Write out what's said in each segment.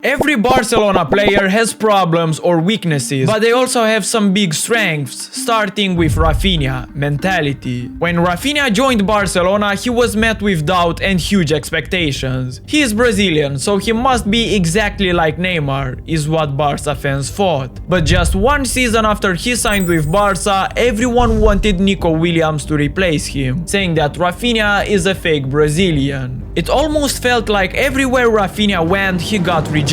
Every Barcelona player has problems or weaknesses, but they also have some big strengths, starting with Raphinha, mentality. When Raphinha joined Barcelona, he was met with doubt and huge expectations. He is Brazilian, so he must be exactly like Neymar, is what Barca fans thought. But just one season after he signed with Barca, everyone wanted Nico Williams to replace him, saying that Raphinha is a fake Brazilian. It almost felt like everywhere Raphinha went, he got rejected.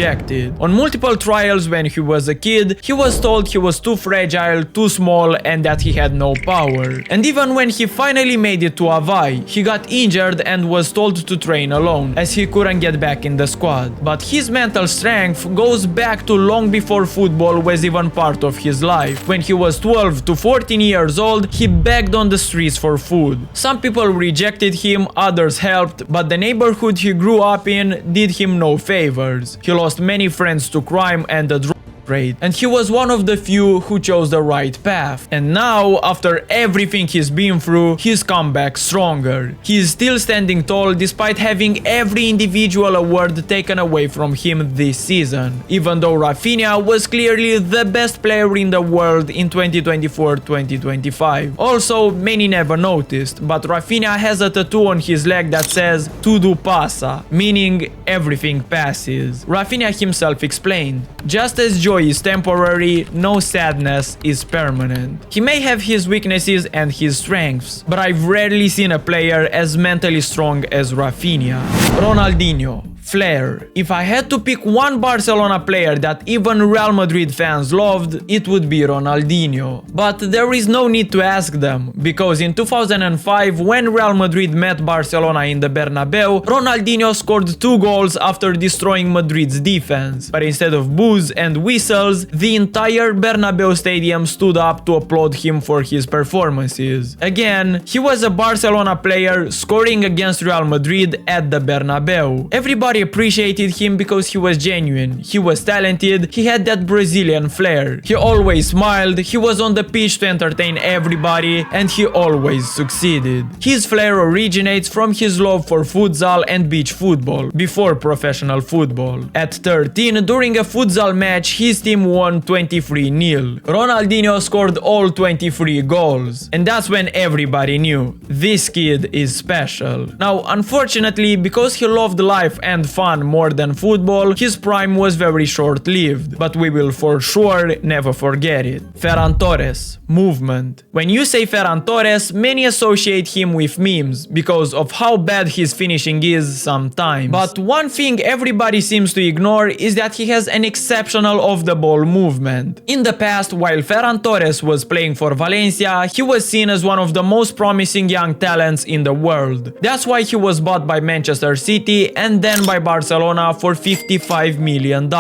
On multiple trials when he was a kid, he was told he was too fragile, too small, and that he had no power. And even when he finally made it to Hawaii, he got injured and was told to train alone, as he couldn't get back in the squad. But his mental strength goes back to long before football was even part of his life. When he was 12 to 14 years old, he begged on the streets for food. Some people rejected him, others helped, but the neighborhood he grew up in did him no favors. He lost many friends to crime and the drug trade, and he was one of the few who chose the right path. And now, after everything he's been through, he's come back stronger. He is still standing tall despite having every individual award taken away from him this season, even though Raphinha was clearly the best player in the world in 2024-2025. Also, many never noticed, but Raphinha has a tattoo on his leg that says "Tudo passa," meaning everything passes. Raphinha himself explained, "Just as joy is temporary, no sadness is permanent." He may have his weaknesses and his strengths, but I've rarely seen a player as mentally strong as Raphinha. Ronaldinho. Flair. If I had to pick one Barcelona player that even Real Madrid fans loved, it would be Ronaldinho. But there is no need to ask them, because in 2005, when Real Madrid met Barcelona in the Bernabeu, Ronaldinho scored 2 goals after destroying Madrid's defense. But instead of boos and whistles, the entire Bernabeu stadium stood up to applaud him for his performances. Again, he was a Barcelona player scoring against Real Madrid at the Bernabeu. Everybody appreciated him because he was genuine, he was talented, he had that Brazilian flair. He always smiled, he was on the pitch to entertain everybody, and he always succeeded. His flair originates from his love for futsal and beach football, before professional football. At 13, during a futsal match, his team won 23-0. Ronaldinho scored all 23 goals, and that's when everybody knew, this kid is special. Now, unfortunately, because he loved life and fun more than football, his prime was very short-lived, but we will for sure never forget it. Ferran Torres. Movement. When you say Ferran Torres, many associate him with memes because of how bad his finishing is sometimes. But one thing everybody seems to ignore is that he has an exceptional off-the-ball movement. In the past, while Ferran Torres was playing for Valencia, he was seen as one of the most promising young talents in the world. That's why he was bought by Manchester City and then by Barcelona for $55 million.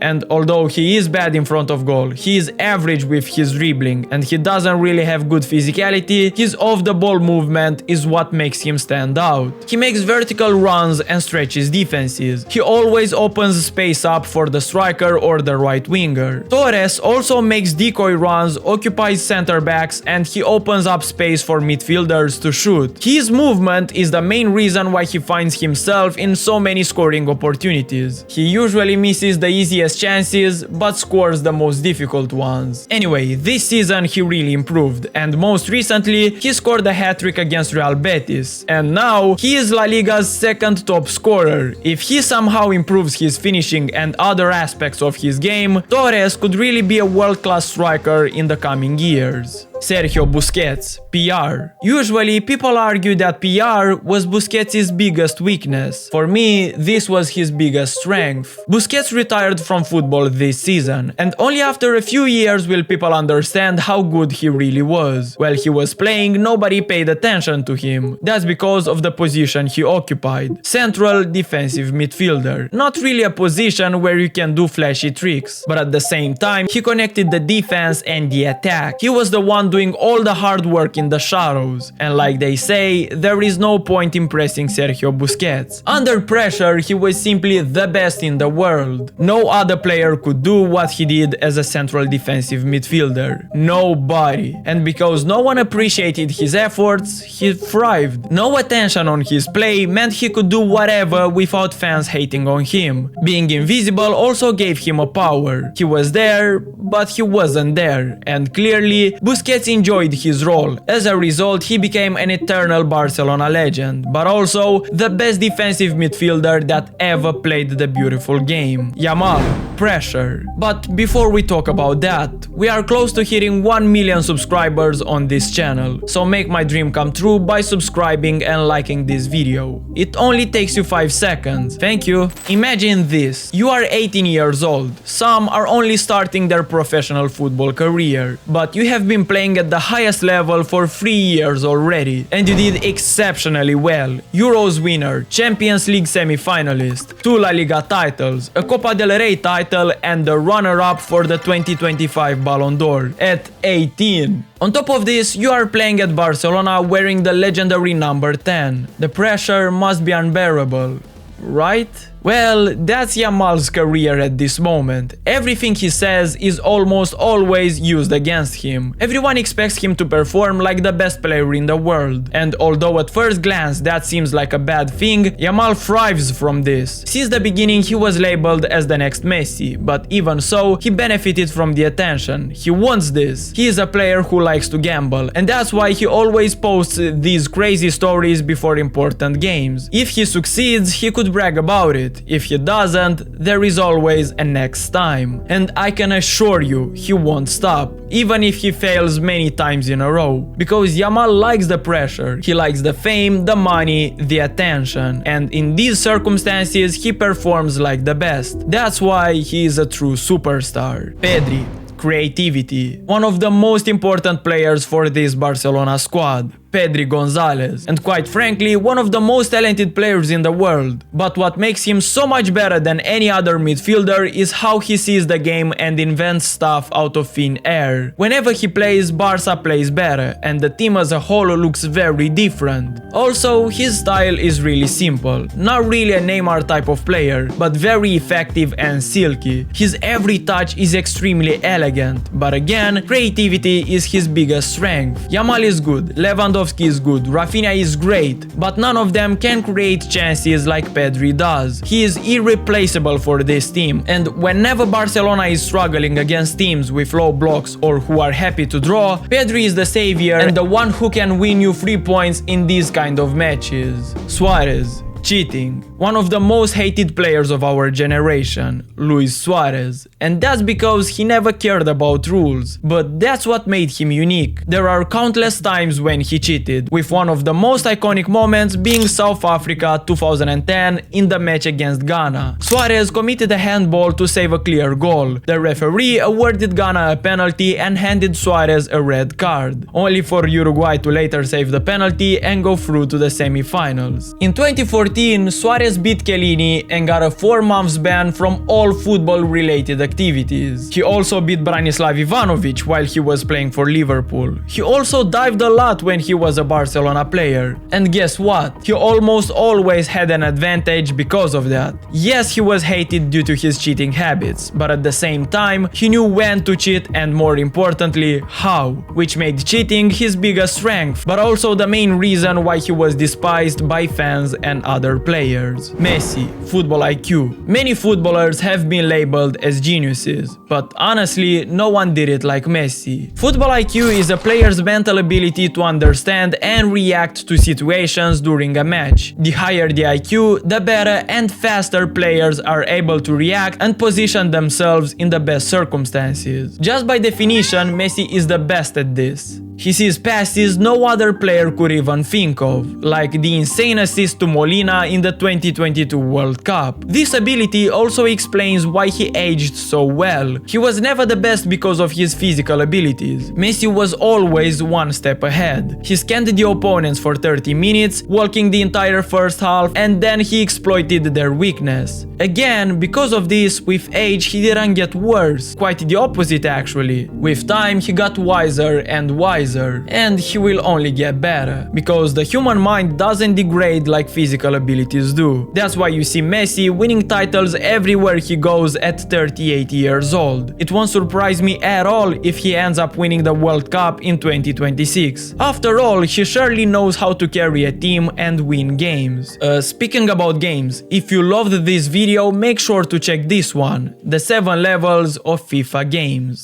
And although he is bad in front of goal, he is average with his dribbling, and he doesn't really have good physicality, his off-the-ball movement is what makes him stand out. He makes vertical runs and stretches defenses. He always opens space up for the striker or the right winger. Torres also makes decoy runs, occupies center backs, and he opens up space for midfielders to shoot. His movement is the main reason why he finds himself in so many scoring opportunities. He usually misses the easiest chances, but scores the most difficult ones. Anyway, this season he really improved, and most recently he scored a hat-trick against Real Betis, and now he is La Liga's second top scorer. If he somehow improves his finishing and other aspects of his game, Torres could really be a world-class striker in the coming years. Sergio Busquets, PR. Usually, people argue that PR was Busquets' biggest weakness. For me, this was his biggest strength. Busquets retired from football this season, and only after a few years will people understand how good he really was. While he was playing, nobody paid attention to him. That's because of the position he occupied. Central defensive midfielder. Not really a position where you can do flashy tricks, but at the same time, he connected the defense and the attack. He was the one one doing all the hard work in the shadows. And like they say, there is no point impressing Sergio Busquets. Under pressure, he was simply the best in the world. No other player could do what he did as a central defensive midfielder. Nobody. And because no one appreciated his efforts, he thrived. No attention on his play meant he could do whatever without fans hating on him. Being invisible also gave him a power. He was there, but he wasn't there. And clearly, Busquets enjoyed his role. As a result, he became an eternal Barcelona legend, but also the best defensive midfielder that ever played the beautiful game. Yamal. Pressure. But before we talk about that, we are close to hitting 1 million subscribers on this channel, so make my dream come true by subscribing and liking this video. It only takes you 5 seconds. Thank you. Imagine this. You are 18 years old. Some are only starting their professional football career, but you have been playing at the highest level for 3 years already, and you did exceptionally well. Euros winner, Champions League semi-finalist, 2 La Liga titles, a Copa del Rey title, and the runner-up for the 2025 Ballon d'Or at 18. On top of this, you are playing at Barcelona wearing the legendary number 10. The pressure must be unbearable, right? Well, that's Yamal's career at this moment. Everything he says is almost always used against him. Everyone expects him to perform like the best player in the world. And although at first glance that seems like a bad thing, Yamal thrives from this. Since the beginning he was labeled as the next Messi, but even so, he benefited from the attention. He wants this. He is a player who likes to gamble, and that's why he always posts these crazy stories before important games. If he succeeds, he could brag about it. If he doesn't, there is always a next time. And I can assure you, he won't stop, even if he fails many times in a row. Because Yamal likes the pressure, he likes the fame, the money, the attention. And in these circumstances, he performs like the best. That's why he is a true superstar. Pedri. Creativity. One of the most important players for this Barcelona squad. Pedri Gonzalez, and quite frankly, one of the most talented players in the world. But what makes him so much better than any other midfielder is how he sees the game and invents stuff out of thin air. Whenever he plays, Barca plays better, and the team as a whole looks very different. Also, his style is really simple. Not really a Neymar type of player, but very effective and silky. His every touch is extremely elegant, but again, creativity is his biggest strength. Yamal is good, Lewandowski is good, Raphinha is great, but none of them can create chances like Pedri does. He is irreplaceable for this team, and whenever Barcelona is struggling against teams with low blocks or who are happy to draw, Pedri is the savior and the one who can win you 3 points in these kind of matches. Suarez. Cheating. One of the most hated players of our generation, Luis Suarez. And that's because he never cared about rules. But that's what made him unique. There are countless times when he cheated, with one of the most iconic moments being South Africa 2010 in the match against Ghana. Suarez committed a handball to save a clear goal. The referee awarded Ghana a penalty and handed Suarez a red card, only for Uruguay to later save the penalty and go through to the semi-finals. In 2014, Suarez beat Chiellini and got a 4 months ban from all football-related activities. He also beat Branislav Ivanovic while he was playing for Liverpool. He also dived a lot when he was a Barcelona player. And guess what? He almost always had an advantage because of that. Yes, he was hated due to his cheating habits, but at the same time, he knew when to cheat and more importantly, how, which made cheating his biggest strength, but also the main reason why he was despised by fans and other players. Messi, football IQ. Many footballers have been labeled as geniuses, but honestly, no one did it like Messi. Football IQ is a player's mental ability to understand and react to situations during a match. The higher the IQ, the better and faster players are able to react and position themselves in the best circumstances. Just by definition, Messi is the best at this. He sees passes no other player could even think of, like the insane assist to Molina in the 2022 World Cup. This ability also explains why he aged so well. He was never the best because of his physical abilities. Messi was always one step ahead. He scanned the opponents for 30 minutes, walking the entire first half, and then he exploited their weakness. Again, because of this, with age he didn't get worse, quite the opposite actually. With time he got wiser and wiser, and he will only get better, because the human mind doesn't degrade like physical abilities do. That's why you see Messi winning titles everywhere he goes at 38 years old. It won't surprise me at all if he ends up winning the World Cup in 2026. After all, he surely knows how to carry a team and win games. Speaking about games, if you loved this video, make sure to check this one, the 7 levels of FIFA games.